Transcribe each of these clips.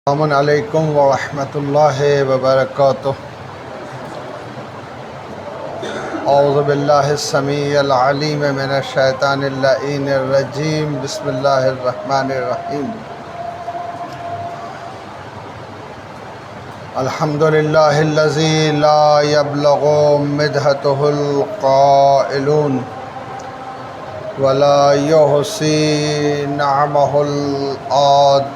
السلام عليكم ورحمة الله وبركاته. أعوذ بالله السميع العليم من الشيطان اللعين الرجيم. بسم الله الرحمن الرحيم. الحمد لله الذي لا يبلغ مدحته القائلون ولا يحصي نعمه العادون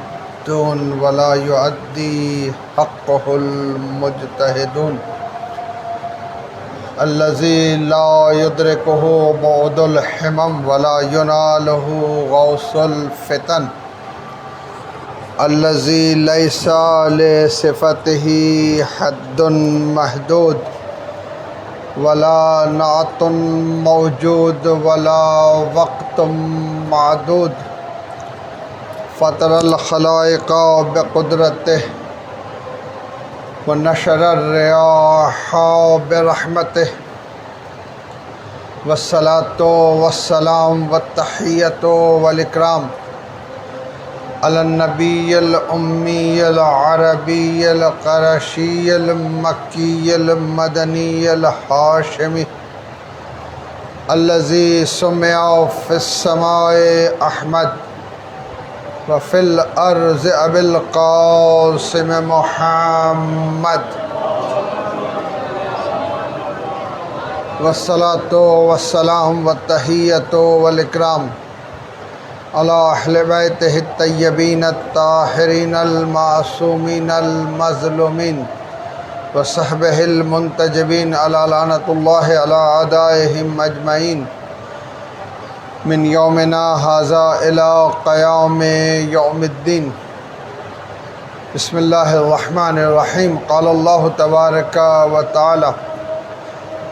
ولا يؤدي حقه المجتهدون الذي لا يدركه بعد الحمم ولا يناله غوص الفتن الذي ليس لصفته حد محدود ولا نعت موجود ولا وقت معدود فطر الخلائق بقدرته ونشر الرياح برحمته والصلاة والسلام والتحية والإكرام على النبي الأمي العربي القرشي المكي المدني الهاشمي الذي سمع في السماء أحمد وفي الأرض أبي القاسم محمد والصلاة والسلام والتحية والإكرام على أهل بيته الطيبين الطاهرين المعصومين المظلومين وصحبه المنتجبين على لعنة الله على أعدائهم أجمعين من يومنا هذا إلى قيام يوم الدين. بسم الله الرحمن الرحيم. قال الله تبارك وتعالى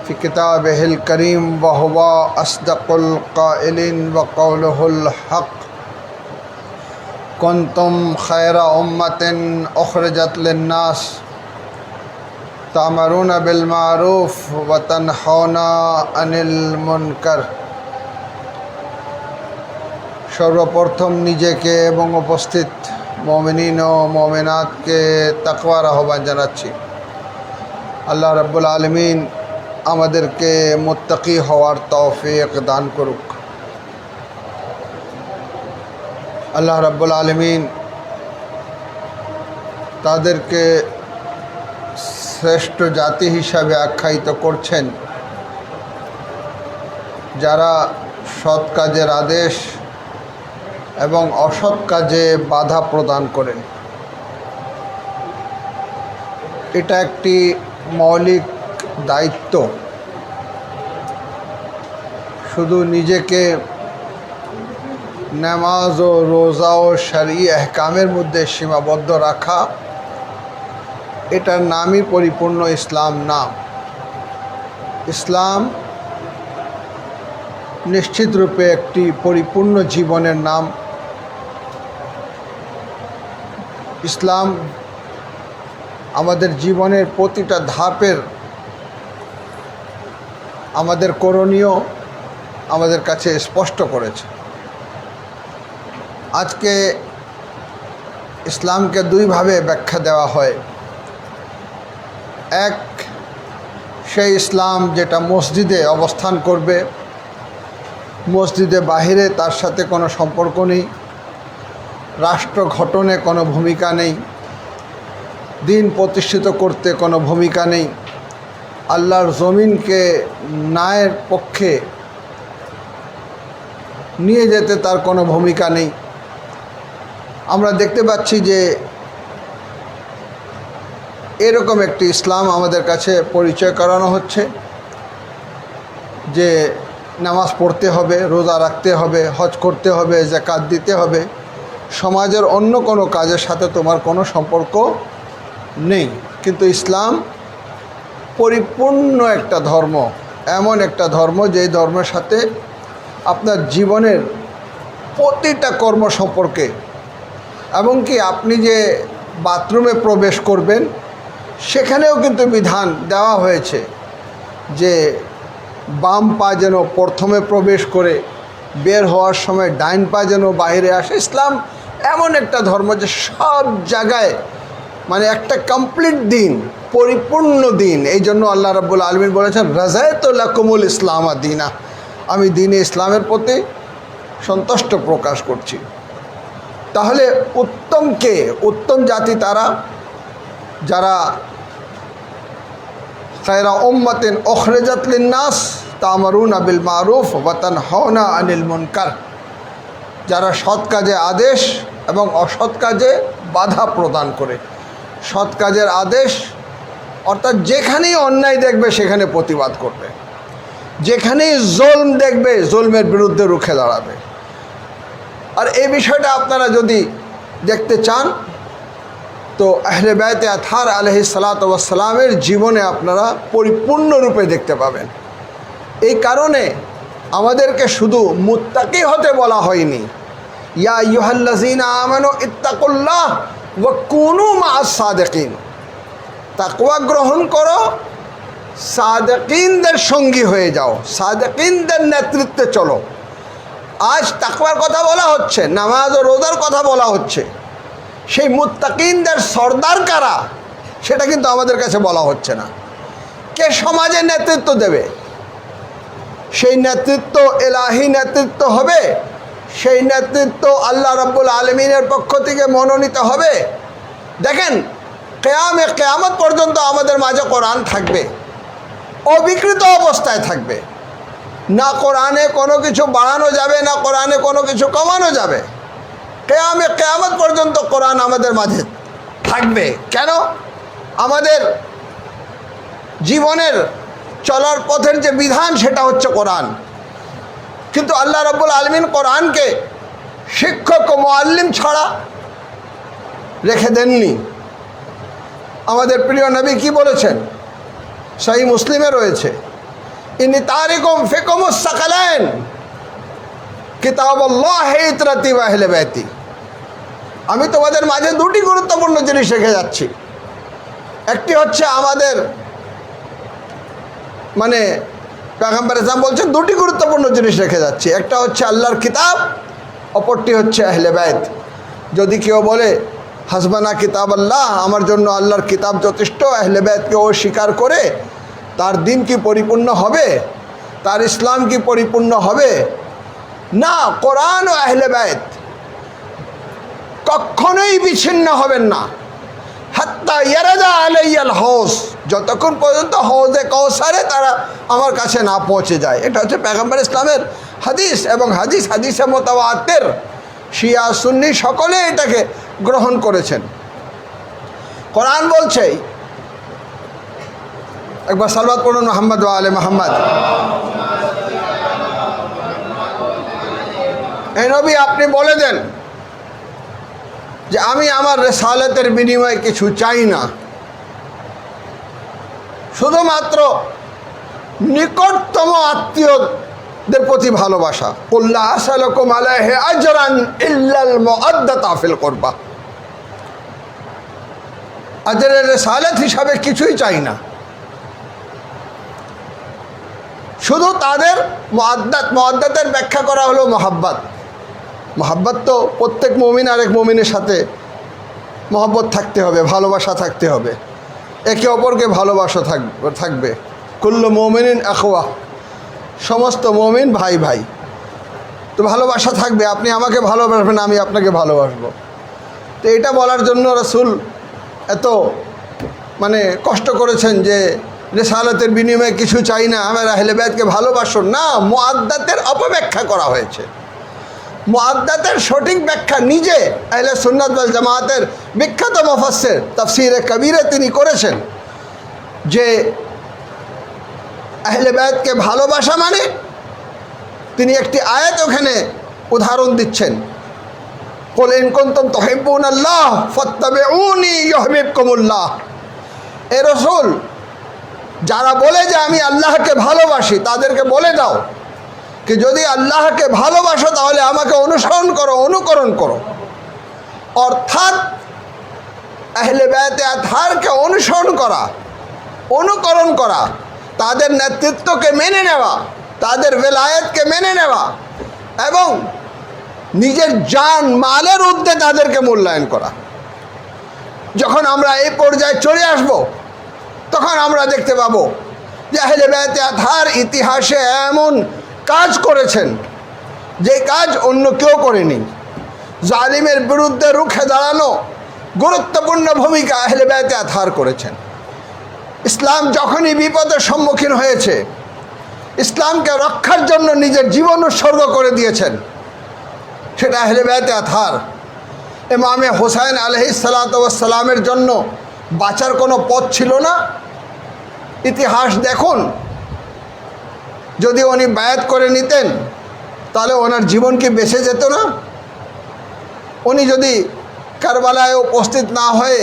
في كتابه الكريم وهو أصدق القائلين وقوله الحق كنتم خير أمة أخرجت للناس تأمرون بالمعروف وتنهون عن المنكر. সর্বপ্রথম নিজেকে এবং উপস্থিত মুমিনিন ও মুমিনাতকে তাকওয়ার আহ্বান জানাচ্ছি। আল্লাহ রাব্বুল আলামিন আমাদেরকে মুত্তাকি হওয়ার তৌফিক দান করুক। আল্লাহ রাব্বুল আলামিন তাদেরকে শ্রেষ্ঠ জাতি হিসাবে আখ্যায়িত করছেন যারা সৎ কাজের আদেশ এবং অসৎ কাজে বাধা প্রদান করেন। এটা একটি মৌলিক দায়িত্ব। শুধু নিজেকে নামাজ ও রোজা ও শরঈ আহকামের মধ্যে সীমাবদ্ধ রাখা, এটার নামই পরিপূর্ণ ইসলাম না। ইসলাম নিশ্চিত রূপে একটি পরিপূর্ণ জীবনের নাম। ইসলাম আমাদের জীবনের প্রতিটা ধাপের আমাদের করণীয় আমাদের কাছে স্পষ্ট করেছে। আজকে ইসলামকে দুইভাবে ব্যাখ্যা দেওয়া হয়। এক, সেই ইসলাম যেটা মসজিদে অবস্থান করবে, মসজিদে বাহিরে তার সাথে কোনো সম্পর্ক নেই, রাষ্ট্র গঠনে কোনো ভূমিকা নেই, দিন প্রতিষ্ঠিত করতে কোনো ভূমিকা নেই, আল্লাহর জমিনকে ন্যায়ের পক্ষে নিয়ে যেতে তার কোনো ভূমিকা নেই। আমরা দেখতে পাচ্ছি যে এরকম একটি ইসলাম আমাদের কাছে পরিচয় করানো হচ্ছে যে নামাজ পড়তে হবে, রোজা রাখতে হবে, হজ করতে হবে, যাকাত দিতে হবে, সমাজের অন্য কোনো কাজের সাথে তোমার কোনো সম্পর্ক নেই। কিন্তু ইসলাম পরিপূর্ণ একটা ধর্ম, এমন একটা ধর্ম যেই ধর্মের সাথে আপনার জীবনের প্রতিটা কর্ম সম্পর্কে, এমনকি আপনি যে বাথরুমে প্রবেশ করবেন সেখানেও কিন্তু বিধান দেওয়া হয়েছে যে বাম পা যেন প্রথমে প্রবেশ করে বের হওয়ার সময় ডাইন পা যেন বাইরে আসে। ইসলাম এমন একটা ধর্ম যে সব জায়গায় মানে একটা কমপ্লিট দিন, পরিপূর্ণ দিন। এই জন্য আল্লাহ রাব্বুল আলামিন বলেছেন রাযাইতু লাকুমুল ইসলাম দীনা, আমি দ্বীনে ইসলামের প্রতি সন্তুষ্ট প্রকাশ করছি। তাহলে উত্তম জাতি তারা যারা খায়রা উম্মাতিন উখরিজাত লিন-নাস তা'মারুনা বিল মারুফ ওয়া তানহাউনা আনিল মুনকার, যারা সৎ কাজে আদেশ এবং অসৎ কাজে বাধা প্রদান করে। সৎ কাজের আদেশ অর্থাৎ যেখানেই অন্যায় দেখবে সেখানে প্রতিবাদ করবে, যেখানেই জুলম দেখবে জুলমের বিরুদ্ধে রুখে দাঁড়াবে। আর এই বিষয়টা আপনারা যদি দেখতে চান তো আহলে বাইতে আতহার আলাইহিস সালাতু ওয়াস সালামের জীবনে আপনারা পরিপূর্ণরূপে দেখতে পাবেন। এই কারণে আমাদেরকে শুধু মুত্তাকি হতে বলা হয়নি, ইয়া আইয়ুহাল্লাযীনা আমানু ইত্তাকুল্লাহ ওয়া কুনু মা'আস সাদিকিন, তাকওয়া গ্রহণ করো, সাদিকিনদের সঙ্গী হয়ে যাও, সাদিকিনদের নেতৃত্বে চলো। আজ তাকওয়ার কথা বলা হচ্ছে, নামাজ ও রোজার কথা বলা হচ্ছে, সেই মুত্তাকিনদের সর্দার কারা সেটা কিন্তু আমাদের কাছে বলা হচ্ছে না। কে সমাজে নেতৃত্ব দেবে? সেই নেতৃত্ব ইলাহি নেতৃত্ব হবে, সেই নেতৃত্ব আল্লাহ রাব্বুল আলামিনের পক্ষ থেকে মনোনীত হবে। দেখেন কিয়ামত পর্যন্ত আমাদের মাঝে কোরআন থাকবে, অবিকৃত অবস্থায় থাকবে। না কোরআনে কোনো কিছু বাড়ানো যাবে, না কোরআনে কোনো কিছু কমানো যাবে। কিয়ামত পর্যন্ত কোরআন আমাদের মাঝে থাকবে। কেন? আমাদের জীবনের চলার পথের যে বিধান সেটা হচ্ছে কোরআন। কিন্তু আল্লাহ রাব্বুল আলামিন কোরআনকে শিক্ষক ও মুআল্লিম ছাড়া রেখে দেননি। আমাদের প্রিয় নবী কি বলেছেন? সহিহ মুসলিমে রয়েছে, ইন্নী তারিকুম ফিকুমুস সাকালাইন কিতাবুল্লাহি ইতরাতি ওয়া আহলে বাইতি, আমি তোমাদের মাঝে দুটি গুরুত্বপূর্ণ জিনিস রেখে যাচ্ছি। একটি হচ্ছে আমাদের মানে পয়গম্বর ইসলাম বলছেন দুটি গুরুত্বপূর্ণ জিনিস রেখে যাচ্ছি, একটা হচ্ছে আল্লাহর কিতাব, অপরটি হচ্ছে আহলে বাইত। যদি কেউ বলে হাসবানা কিতাব আল্লাহ, আমার জন্য আল্লাহর কিতাব যথেষ্ট, আহলে বাইতকে অস্বীকার করে, তার দিন কি পরিপূর্ণ হবে? তার ইসলাম কি পরিপূর্ণ হবে? না, কোরআন ও আহলে বাইত কখনোই বিচ্ছিন্ন হবেন না। হাত্তা ইয়ারাদা আলাইয়াল হাউজ, যতক্ষণ পর্যন্ত হাউজে কাউসারে তারা আমার কাছে না পৌঁছে যায়। এটা হচ্ছে পয়গম্বর ইসলামের হাদিস, এবং হাদিসে মুতাওয়াতির, শিয়া সুন্নি সকলে এটাকে গ্রহণ করেছেন। কোরআন বলছে, একবার সালাওয়াত পড়ুন মুহাম্মদ ওয়া আলে মুহাম্মদ। এই নবী আপনি বলে দেন যে আমি আমার রিসালাতের বিনিময়ে কিছু চাই না, শুধুমাত্র নিকটতম আত্মীয়দের প্রতি ভালোবাসা। কুল লা আসআলুকুম আলাইহি আজরান ইল্লাল মুআদ্দাতা ফিল কুরবা, আজরের রিসালাত হিসাবে কিছুই চাই না, শুধু তাদের মুআদ্দাতের ব্যাখ্যা করা হলো মহাব্বত। মহাব্বত তো প্রত্যেক মুমিন আরেক মুমিনের সাথে মহব্বত থাকতে হবে, ভালোবাসা থাকতে হবে, একে অপরকে ভালোবাসা থাকবে। কুল্লু মুমিনিন আখওয়া, সমস্ত মুমিন ভাই ভাই। তো ভালোবাসা থাকবে, আপনি আমাকে ভালোবাসবেন, আমি আপনাকে ভালোবাসবো। তো এটা বলার জন্য রাসূল এত মানে কষ্ট করেছেন যে রিসালাতের বিনিময়ে কিছু চাই না, আমার আহলে বাইতকে ভালোবাসুন। না, মুআদ্দাতের অপব্যাখ্যা করা হয়েছে। মুআদ্দাতের সঠিক ব্যাখ্যা নিজে আহলে সুন্নাত ওয়াল জামাতের বিখ্যাত মুফাসসির তাফসীরে কবীরে তিনি করেছেন যে আহলে বাইতকে ভালোবাসা মানে, তিনি একটি আয়াত ওখানে উদাহরণ দিচ্ছেন, কুল ইন কুনতুম তুহিব্বুনাল্লাহ ফাত্তাবিউনি ইউহিব্বুকুমুল্লাহ। এ রাসূল, যারা বলে যে আমি আল্লাহকে ভালোবাসি তাদেরকে বলে দাও कि যদি আল্লাহকে ভালোবাসো তাহলে আমাকে অনুসরণ করো, অনুকরণ করো। অর্থাৎ আহলে বাইতে আতহারকে অনুসরণ করা, অনুকরণ করা, তাদের নেতৃত্বকে মেনে নেওয়া, তাদের বেলায়েতকে মেনে নেওয়া এবং নিজের জান মালের ঊর্ধ্বে তাদেরকে মূল্যায়ন করা। যখন আমরা এই পর্যায়ে চলে আসব, তখন আমরা দেখতে পাবো যে আহলে বায়তে আতহার ইতিহাসে এমন কাজ করেছেন যে কাজ অন্য কেউ করেনি। জালিমের বিরুদ্ধে রুখে দাঁড়ানো গুরুত্বপূর্ণ ভূমিকা আহলে বায়তে আতহার করেছেন। ইসলাম যখনই বিপদের সম্মুখীন হয়েছে, ইসলামকে রক্ষার জন্য নিজের জীবন উৎসর্গ করে দিয়েছেন, সেটা আহলে বায়তে আতহার। ইমামে হুসাইন আলাইহিস সালাতু ওয়াস সালামের জন্য বাঁচার কোনো পথ ছিল না। ইতিহাস দেখুন, যদি উনি বায়াত করে নিতেন তাহলে ওনার জীবন কি বেঁচে যেত না? উনি যদি কারবালায় উপস্থিত না হয়ে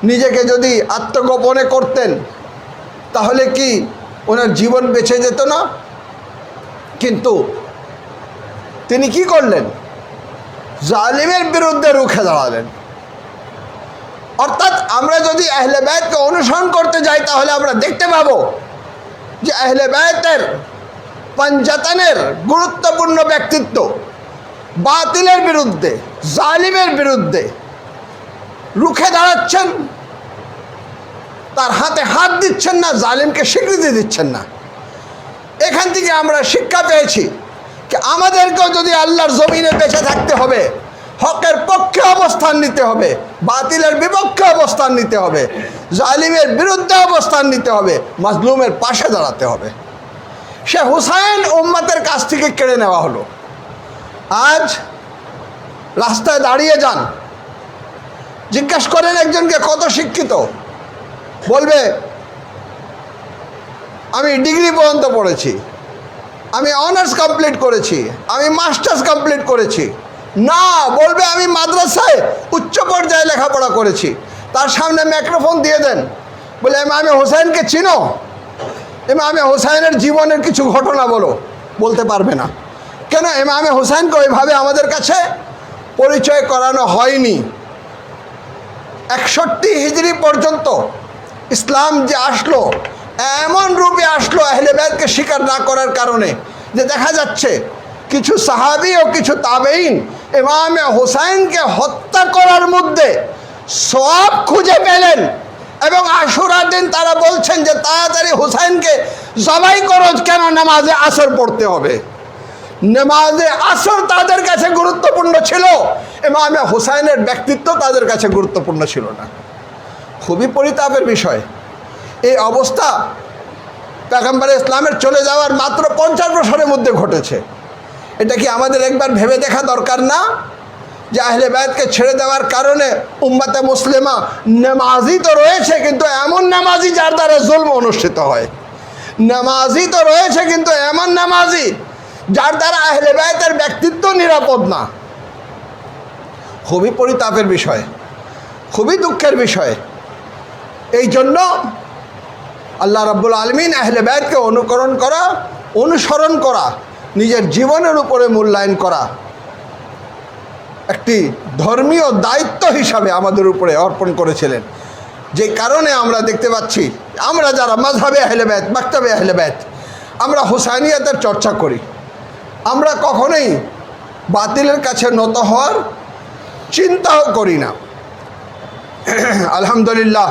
নিজেকে যদি আত্মগোপনে করতেন তাহলে কি ওনার জীবন বেঁচে যেত না? কিন্তু তিনি কি করলেন? জালিমের বিরুদ্ধে রুখে দাঁড়ালেন। অর্থাৎ আমরা যদি আহলে বায়তকে অনুসরণ করতে যাই তাহলে আমরা দেখতে পাবো যে আহলে বায়তের পাঞ্জাতানের গুরুত্বপূর্ণ ব্যক্তিত্ব বাতিলের বিরুদ্ধে, জালিমের বিরুদ্ধে রুখে দাঁড়াচ্ছেন, তার হাতে হাত দিচ্ছেন না, জালিমকে স্বীকৃতি দিচ্ছেন না। এখান থেকে আমরা শিক্ষা পেয়েছি যে আমাদেরকেও যদি আল্লাহর জমিনে বেঁচে থাকতে হবে, হকের পক্ষে অবস্থান নিতে হবে, বাতিলের বিপক্ষে অবস্থান নিতে হবে, জালিমের বিরুদ্ধে অবস্থান নিতে হবে, মাজলুমের পাশে দাঁড়াতে হবে। সে হুসাইন উম্মতের কাছ থেকে কেড়ে নেওয়া হলো। আজ রাস্তায় দাঁড়িয়ে যান, জিজ্ঞেস করেন একজনকে কত শিক্ষিত, বলবে আমি ডিগ্রি পর্যন্ত পড়েছি, আমি অনার্স কমপ্লিট করেছি, আমি মাস্টার্স কমপ্লিট করেছি। না, বলবে আমি মাদ্রাসায় উচ্চ পর্যায়ে লেখাপড়া করেছি। তার সামনে মাইক্রোফোন দিয়ে দেন, বলে ইমামে হুসাইনকে চিনো, ইমামে হুসাইনের জীবনের কিছু ঘটনা বলো, বলতে পারবে না। কেন? ইমামে হুসাইনকে ওইভাবে আমাদের কাছে পরিচয় করানো হয়নি। 61 হিজরি পর্যন্ত ইসলাম যে আসলো, এমন রূপে আসলো আহলে বায়তকে স্বীকার না করার কারণে, যে দেখা যাচ্ছে কিছু সাহাবী ও কিছু তাবেঈন ইমামে হুসাইনকে হত্যা করার মধ্যে সওয়াব খুঁজে পেলেন এবং আশুরার দিন তারা বলছেন যে তাড়াতাড়ি হুসাইনকে জবাই করো, কেন? নামাজে আসর পড়তে হবে। নামাজে আসর তাদের কাছে গুরুত্বপূর্ণ ছিল, ইমামে হুসাইনের ব্যক্তিত্ব তাদের কাছে গুরুত্বপূর্ণ ছিল না। খুবই পরিতাপের বিষয়। এই অবস্থা পয়গম্বর ইসলামের চলে যাওয়ার মাত্র 50 বছরের মধ্যে ঘটেছে। এটা কি আমাদের একবার ভেবে দেখা দরকার না যে আহলে বায়তকে ছেড়ে দেওয়ার কারণে উম্মতে মুসলিমা নামাজি তো রয়েছে, কিন্তু এমন নামাজি যার দ্বারা জুলম অনুষ্ঠিত হয়। নামাজি তো রয়েছে, কিন্তু এমন নামাজি যার দ্বারা আহলে বায়তের ব্যক্তিত্ব নিরাপদ না। খুবই পরিতাপের বিষয়, খুবই দুঃখের বিষয়। এই জন্য আল্লাহ রাব্বুল আলামিন আহলে বায়তকে অনুকরণ করা, অনুসরণ করা, নিজের জীবনের উপরে মূল্যায়ন করা একটি ধর্মীয় দায়িত্ব হিসাবে আমাদের উপরে অর্পণ করেছিলেন। যে কারণে আমরা দেখতে পাচ্ছি, আমরা যারা মাযহাবে আহলে বায়ত, মাকতাবে আহলে বায়ত, আমরা হুসাইনিয়াতের চর্চা করি। আমরা কখনোই বাতিলের কাছে নত হওয়ার চিন্তাও করি না। আলহামদুলিল্লাহ,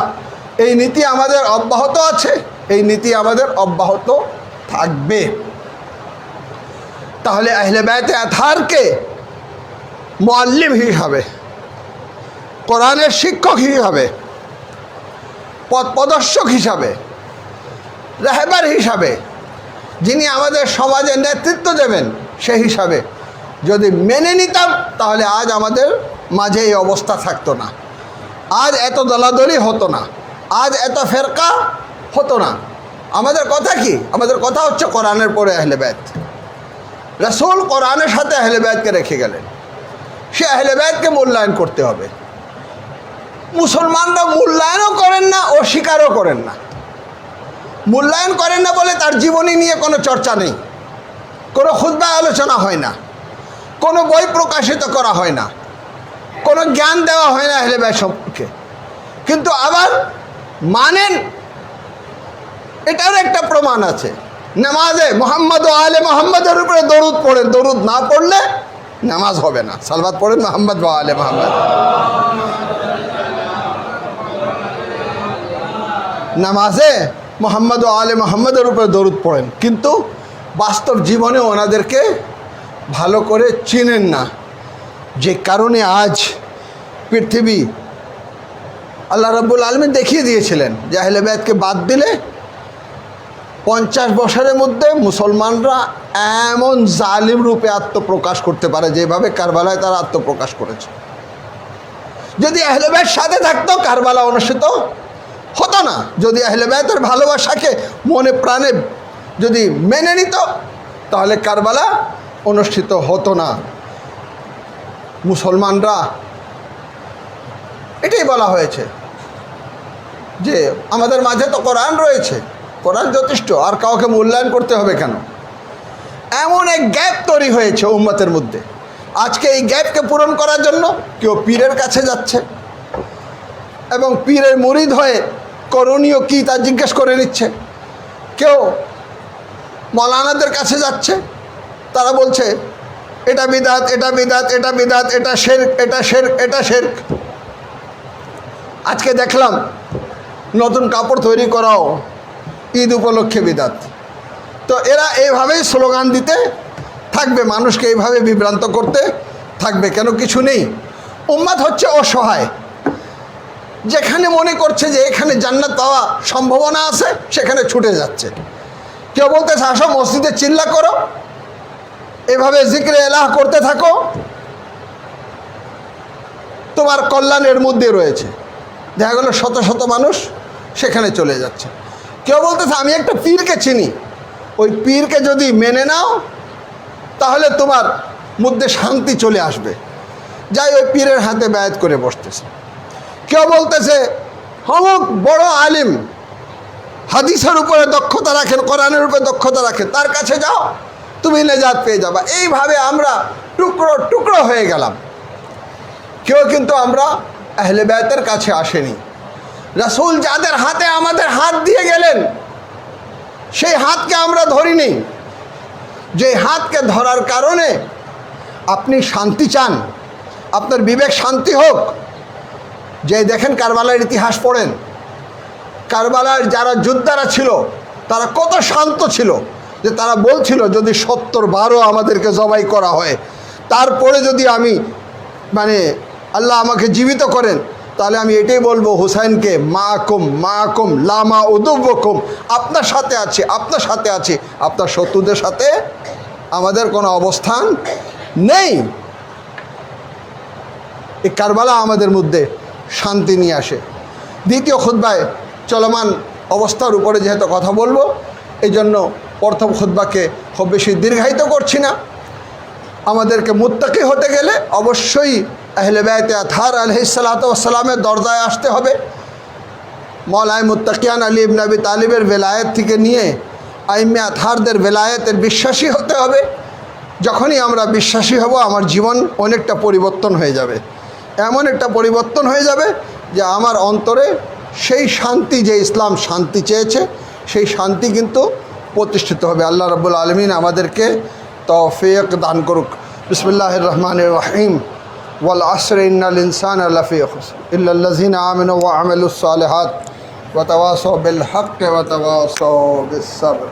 এই নীতি আমাদের অব্যাহত আছে, এই নীতি আমাদের অব্যাহত থাকবে। তাহলে আহলে বায়তে আতহারকে মুআল্লিম হিসাবে, কোরআনের শিক্ষক হিসাবে, পথ প্রদর্শক হিসাবে, রাহবার হিসাবে, যিনি আমাদের সমাজে নেতৃত্ব দেবেন, সেই হিসাবে যদি মেনে নিতাম তাহলে আজ আমাদের মাঝে এই অবস্থা থাকতো না, আজ এত দলাদলি হতো না, আজ এত ফেরকা হতো না। আমাদের কথা কি? আমাদের কথা হচ্ছে কোরআনের পরে আহলে বায়ত। রাসূল কোরআনের সাথে আহলে বায়তকে রেখে গেলেন, সে আহলে বায়তকে মূল্যায়ন করতে হবে। মুসলমানরা মূল্যায়নও করেন না, অস্বীকারও করেন না। মূল্যায়ন করেন না বলে তার জীবনী নিয়ে কোনো চর্চা নেই, কোনো খুতবা আলোচনা হয় না, কোনো বই প্রকাশিত করা হয় না, কোনো জ্ঞান দেওয়া হয় না আহলে বায়ত সম্পর্কে। কিন্তু আবার মানেন, এটার একটা প্রমাণ আছে। নামাজে মোহাম্মদ ও আলে মোহাম্মদের উপরে দরুদ পড়েন, দরুদ না পড়লে নামাজ হবে না। সালবাত পড়েন মোহাম্মদ ওয়া আলে মোহাম্মদ। নামাজে মোহাম্মদ ওয়া আলে মোহাম্মদের উপরে দরুদ পড়েন, কিন্তু বাস্তব জীবনে ওনাদেরকে ভালো করে চিনেন না, যে কারণে আজ পৃথিবী আল্লাহ রাব্বুল আলামিন দেখিয়ে দিয়েছিলেন যে আহলে বাইতকে বাদ দিলে 50 বছরের মধ্যে মুসলমানরা এমন জালিম রূপে আত্মপ্রকাশ করতে পারে যেভাবে কারবালায় তারা আত্মপ্রকাশ করেছে। যদি আহলে বাইত সাথে থাকতো কারবালা অনুষ্ঠিত হতো না। যদি আহলে বাইতের ভালোবাসাকে মনে প্রাণে যদি মেনে নিত তাহলে কারবালা অনুষ্ঠিত হতো না। মুসলমানরা এটাই বলা হয়েছে যে আমাদের মাঝে তো কোরআন রয়েছে, কোরআন যথেষ্ট, আর কাউকে মূল্যায়ন করতে হবে কেন? এমন এক গ্যাপ তৈরি হয়েছে উম্মতের মধ্যে। আজকে এই গ্যাপকে পূরণ করার জন্য কেউ পীরের কাছে যাচ্ছে এবং পীরের মুরিদ হয়ে করণীয় কী তা জিজ্ঞেস করে নিচ্ছে। কেউ মৌলানাদের কাছে যাচ্ছে, তারা বলছে এটা বিদআত, এটা বিদআত, এটা বিদআত, এটা শিরক, এটা শিরক, এটা শিরক। আজকে দেখলাম নতুন কাপড় তৈরি করাও ঈদ উপলক্ষে বিদআত। তো এরা এইভাবেই স্লোগান দিতে থাকবে, মানুষকে এইভাবে বিভ্রান্ত করতে থাকবে, কেন কিছু নেই। উম্মাত হচ্ছে অসহায়, যেখানে মনে করছে যে এখানে জান্নাত পাওয়া সম্ভাবনা আছে সেখানে ছুটে যাচ্ছে। কেউ বলতেছে আসো মসজিদে চিল্লা করো, এভাবে জিক্রে এলাহ করতে থাকো, তোমার কল্যাণের মধ্যে রয়েছে। দেখা গেল শত শত মানুষ সেখানে চলে যাচ্ছে। কেউ বলতেছে আমি একটা পীরকে চিনি, ওই পীরকে যদি মেনে নাও তাহলে তোমার মধ্যে শান্তি চলে আসবে, যাই ওই পীরের হাতে বায়াত করে বসতেছে। কেউ বলতেছে অমুক বড় আলিম, হাদিসের উপরে দক্ষতা রাখেন, কোরআনের উপরে দক্ষতা রাখেন, তার কাছে যাও তুমি নেজাত পেয়ে যাবা। এইভাবে আমরা টুকরো টুকরো হয়ে গেলাম। কেউ কিন্তু আমরা আহলে বায়তের কাছে আসেনি। রাসূল যাদের হাতে আমাদের হাত দিয়ে গেলেন সেই হাতকে আমরা ধরিনি। যে হাতকে ধরার কারণে আপনি শান্তি চান, আপনার বিবেক শান্তি হোক, যে দেখেন কারবালার ইতিহাস পড়েন, কারবালার যারা যোদ্ধারা ছিল তারা কত শান্ত ছিল, যে তারা বলছিল যদি 70-12 আমাদেরকে জবাই করা হয়, তারপরে যদি আমি আল্লাহ আমাকে জীবিত করেন, তাহলে আমি এটাই বলবো হুসাইনকে মাকুম মাকুম লামা উদুবকুম, আপনার সাথে আছে, আপনার সাথে আছে, আপনার শত্রুদের সাথে আমাদের কোনো অবস্থান নেই। এই কারবালা আমাদের মধ্যে শান্তি নিয়ে আসে। দ্বিতীয় খুতবায় চলমান অবস্থার উপরে যেহেতু কথা বলবো, এই জন্য প্রথম খুতবাকে খুব বেশি দীর্ঘায়িত করছি না। আমাদেরকে মুত্তাকি হতে গেলে অবশ্যই আহলে বাইতে আতহার আলাইহিসসালাতু ওয়াসসালামের দরজায় আসতে হবে। মওলায়ে মুত্তাকিয়ান আলী ইবনে আবি তালিবের বেলায়েত থেকে নিয়ে আইম্মে আতহারদের বেলায়েতের বিশ্বাসী হতে হবে। যখনই আমরা বিশ্বাসী হব আমার জীবন অনেকটা পরিবর্তন হয়ে যাবে, এমন একটা পরিবর্তন হয়ে যাবে যে আমার অন্তরে সেই শান্তি, যে ইসলাম শান্তি চেয়েছে, সেই শান্তি কিন্তু প্রতিষ্ঠিত হবে। আল্লাহ রাব্বুল আলামিন আমাদেরকে তৌফিক দান করুক। বিসমিল্লাহির রহমানির রহিম। ওয়াল আসরি ইন্নাল ইনসানা লাফি খুসর ইল্লাল্লাযিনা আমানু ওয়া আমিলুস সালিহাত ওয়া তাওয়াসাউ বিল হাক্কি ওয়া তাওয়াসাউ বিস সাবর।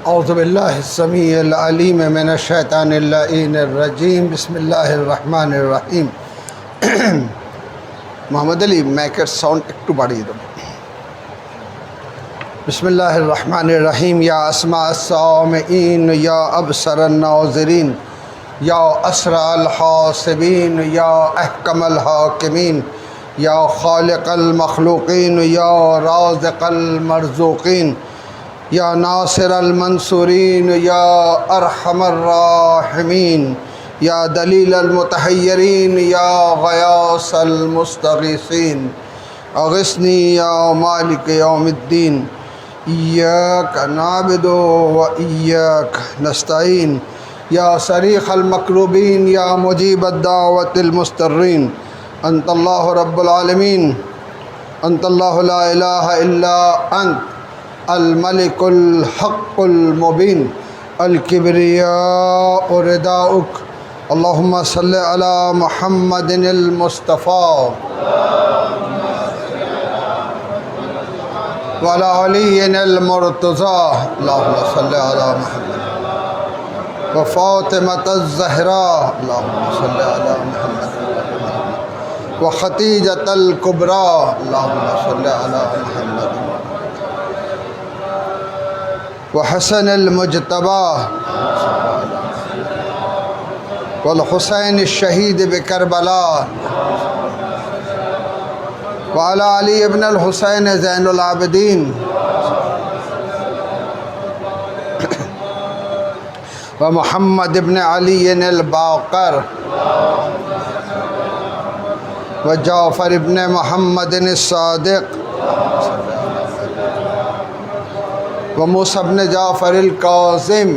أعوذ بالله السميع العليم من الشيطان اللعين الرجيم بسم الله الرحمن الرحيم। মোহাম্মদ আলী মাইকের সাউন্ড একটু বাড়িয়ে দেব। বিসমিল্লাহির রহমানির রহিম। ইয়া আসমা আস-সামিঈন ইয়া আবসারান নাযিরিন ইয়া আসরাল হাসিবিন ইয়া আহকামাল হাকিমিন ইয়া খালিকাল মখলুকিন ইয়া রাযিকাল মারযুকিন या नासिर अल मंसूरीन या अरहमर राहिमीन या दलील المتحيرين या गयास المستغीثीन अग़िस्नी या मालिक यौमिद्दीन इय्याक नअबुदु व इय्याक नस्तईन या सरीख المकरूबीन या मुजीब الدعوة المضطرين अंत अल्लाह रब्बुल आलमीन अंत अल्लाह ला इलाहा इल्ला अंत अल मलिकुल हक़्क़ुल मुबीन अल किब्रियाउ रिदाउक अल्लाहुम्मा सल्लि अला मुहम्मदिनिल मुस्तफ़ा व अला अलीयिल मुर्तज़ा अल्लाहुम्मा सल्लि अला मुहम्मद व फ़ातिमतज़ ज़हरा अल्लाहुम्मा सल्लि अला मुहम्मद व ख़तीजतल कुबरा अल्लाहुम्मा सल्लि अला मुहम्मद व हसनिल मुज्तबा वल हुसैन शहीद बिकरबला व अला अली इब्न अल हुसैन ज़ैनुल आबिदीन व मुहम्मद इब्न अली अल बाक़र व जाफ़र इब्न मुहम्मद सादिक़ व मूसा इब्न जाफ़र अल काज़िम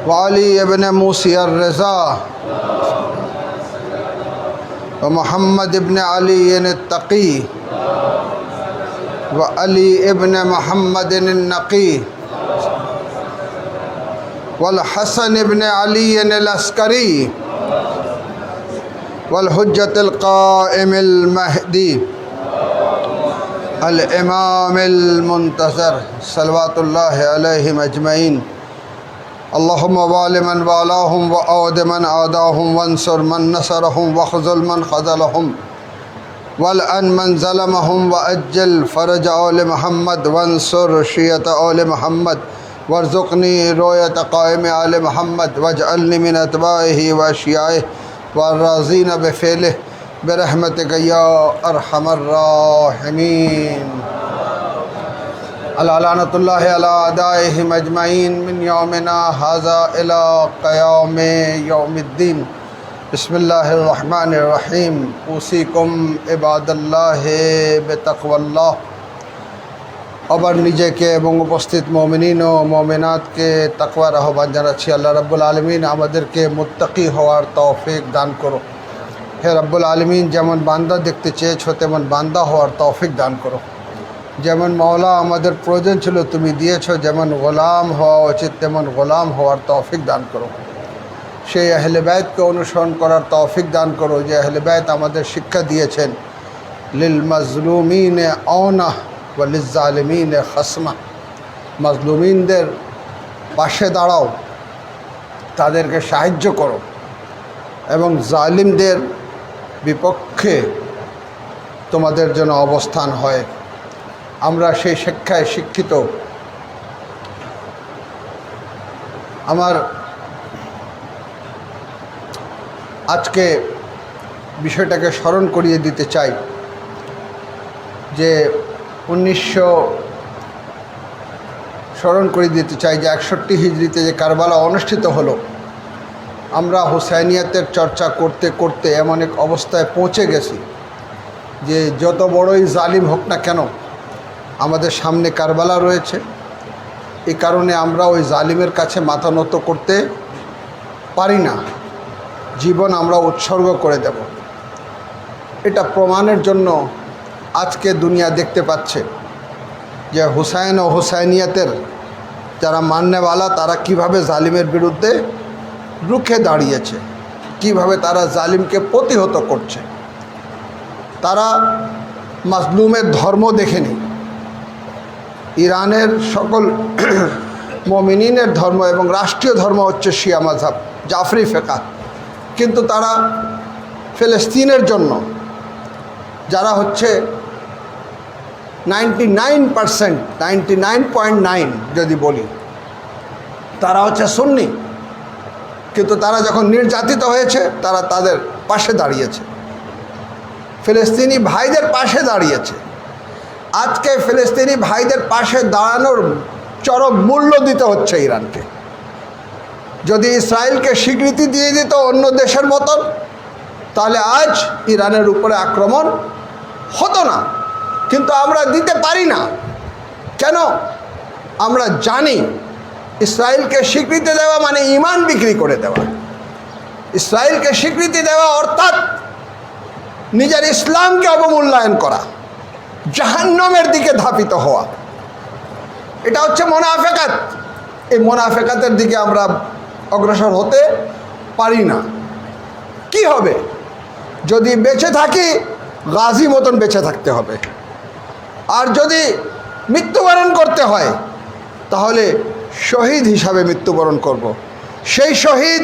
व अली इब्न मूसी अर्रज़ा व मुहम्मद इब्न अली तक़ी व अली इब्न मुहम्मद नक़ी वल हसन इब्न अली अस्करी वल हुज्जतुल क़ाइमुल महदी अल इमामुल मुंतज़र सल्लल्लाहु अलैहि अजमईन अल्लाहुम्मा वालि मन वालाहुम व औद मन आदाहुम वंसुर मन नसरहुम वख़ज़ुल मन ख़ज़लहुम वलअन मन ज़लमहुम व अज्जल फ़रज आल मुहम्मद वंसुर शियत आल मुहम्मद वर्ज़ुक़नी रोयत क़ाइम आल मुहम्मद वजअलनी मिन अतबाइहि व अशियाइहि व राज़ीन बिफ़िलिहि बिरहमतिक या अरहमर राहिमीन लानतुल्लाहि अला अदाइहिम अजमईन मिन यौमिना हाज़ा इला क़याम यौमिद्दीन बिस्मिल्लाहिर रहमानिर रहीम उसीकुम इबादल्लाहि बितक़वल्लाह। আবার নিজেকে এবং উপস্থিত মুমিনিন ও মুমিনাতকে তাকওয়ার আহ্বান জানাচ্ছি। আল্লাহ রাব্বুল আলামিন আমাদেরকে মুত্তাকি হওয়ার তৌফিক দান করো। হে রাব্বুল আলামিন, যেমন বান্দা দেখতে চেয়েছো তেমন বান্দা হওয়ার তৌফিক দান করো। যেমন মওলা আমাদের প্রয়োজন ছিল তুমি দিয়েছো, যেমন গোলাম হওয়া উচিত তেমন গোলাম হওয়ার তৌফিক দান করো। সেই আহলে বাইতকে অনুসরণ করার তৌফিক দান করো যে আহলে বাইত আমাদের শিক্ষা দিয়েছেন লিল মাজলুমিন আওনা ওয়া লিজ জালিমিন খাসমা। মাজলুমিনদের পাশে দাঁড়াও, তাদেরকে সাহায্য করো এবং জালিমদের বিপক্ষে তোমাদের জন্য অবস্থান হয়। আমরা সেই শিক্ষায় শিক্ষিত। আমার আজকে বিষয়টাকে স্মরণ করিয়ে দিতে চাই যে 61 হিজরিতে যে কারবালা অনুষ্ঠিত হলো, আমরা হুসাইনিয়াতের চর্চা করতে করতে এমন এক অবস্থায় পৌঁছে গেছি যে যত বড়ই জালিম হোক না কেন আমাদের সামনে কারবালা রয়েছে। এই কারণে আমরা ওই জালিমের কাছে মাথা নত করতে পারি না, জীবন আমরা উৎসর্গ করে দেব। এটা প্রমাণের জন্য আজকে দুনিয়া দেখতে পাচ্ছে যে হুসাইন ও হুসাইনিয়াতের যারা মাননেওয়ালা তারা কিভাবে জালিমের বিরুদ্ধে রুখে দাঁড়িয়েছে, কিভাবে তারা জালিমকে প্রতিহত করছে। তারা মাজলুমের ধর্ম দেখেনি। ইরানের সকল মুমিনিনের ধর্ম এবং রাষ্ট্রীয় ধর্ম হচ্ছে শিয়া মাযহাব, জাফরি ফিকহ, কিন্তু তারা ফিলিস্তিনের জন্য যারা হচ্ছে 99%, 99.9 যদি বলি, তারা হচ্ছে সুন্নি, কিন্তু তারা যখন নির্যাতিত হয়েছে তারা তাদের পাশে দাঁড়িয়েছে, ফিলিস্তিনি ভাইদের পাশে দাঁড়িয়েছে। আজকে ফিলিস্তিনি ভাইদের পাশে দাঁড়ানোর চরম মূল্য দিতে হচ্ছে ইরানকে। যদি ইসরায়েলকে স্বীকৃতি দিয়ে দিত অন্য দেশের মতন, তাহলে আজ ইরানের উপরে আক্রমণ হতো না। কিন্তু আমরা দিতে পারি না। কেন? আমরা জানি ইসরায়েলকে স্বীকৃতি দেওয়া মানে ঈমান বিক্রি করে দেওয়া। ইসরায়েলকে স্বীকৃতি দেওয়া অর্থাৎ নিজের ইসলামকে অবমূল্যায়ন করা, জাহান্নামের দিকে ধাবিত হওয়া। এটা হচ্ছে মুনাফিকাত। এই মুনাফিকাতের দিকে আমরা অগ্রসর হতে পারি না। কি হবে? যদি বেঁচে থাকি, গাজী মতন বেঁচে থাকতে হবে। আর যদি মৃত্যুবরণ করতে হয়, তাহলে শহীদ হিসাবে মৃত্যুবরণ করব। সেই শহীদ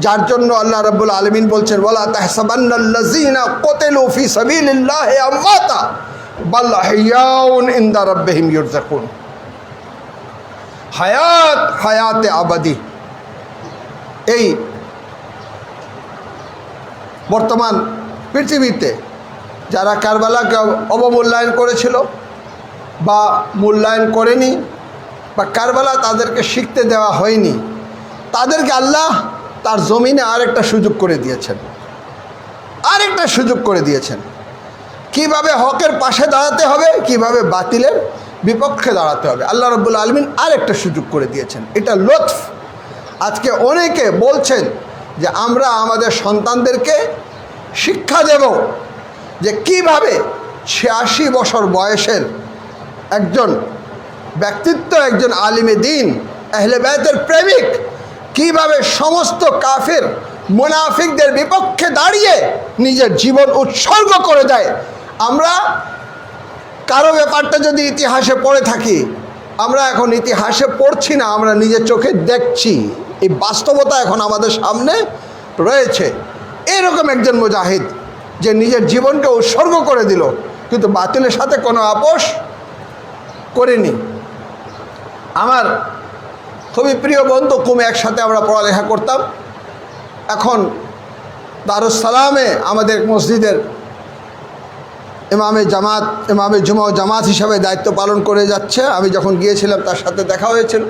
যার জন্য আল্লাহ রাব্বুল আলামিন বলছেন, ওয়ালা তাহসাবান্নাল্লাযীনা কুতিলু ফী সাবিলিল্লাহি আমওয়াতা বাল আহইয়াউন ইনদা রাব্বিহিম ইউরযাকুন। হায়াতে আবাদি। এই বর্তমান পৃথিবীতে যারা কারবালাকে অবমূল্যায়ন করেছিল বা মূল্যায়ন করেনি, বা কারবালা তাদেরকে শিখতে দেওয়া হয়নি, তাদেরকে আল্লাহ তার জমিনে আরেকটা সুযোগ করে দিয়েছেন। কিভাবে হকের পাশে দাঁড়াতে হবে, কিভাবে বাতিলের বিপক্ষে দাঁড়াতে হবে, আল্লাহ রাব্বুল আলামিন আরেকটা সুযোগ করে দিয়েছেন। এটা লুৎফ। আজকে অনেকে বলছেন যে আমরা আমাদের সন্তানদেরকে শিক্ষা দেব যে কিভাবে 86 বছর বয়সের একজন ব্যক্তিত্ব, একজন আলিমে দিন, আহলে বাইতের প্রেমিক, কিভাবে সমস্ত কাফির মুনাফিকদের বিপক্ষে দাঁড়িয়ে নিজের জীবন উৎসর্গ করে দেয়। আমরা কারো ব্যাপারটা যদি ইতিহাসে পড়ে থাকি, আমরা এখন ইতিহাসে পড়ছি না, আমরা নিজের চোখে দেখছি। এই বাস্তবতা এখন আমাদের সামনে রয়েছে। এরকম একজন মুজাহিদ যে নিজের জীবনকে উৎসর্গ করে দিল, কিন্তু বাতিলের সাথে কোনো আপোষ করেনি। আমার খুবই প্রিয় বন্ধু কুমে, একসাথে আমরা পড়ালেখা করতাম। এখন দারুস সালামে আমাদের মসজিদের ইমামে জুমা ও জামাত হিসাবে দায়িত্ব পালন করে যাচ্ছে। আমি যখন গিয়েছিলাম তার সাথে দেখা হয়েছিল।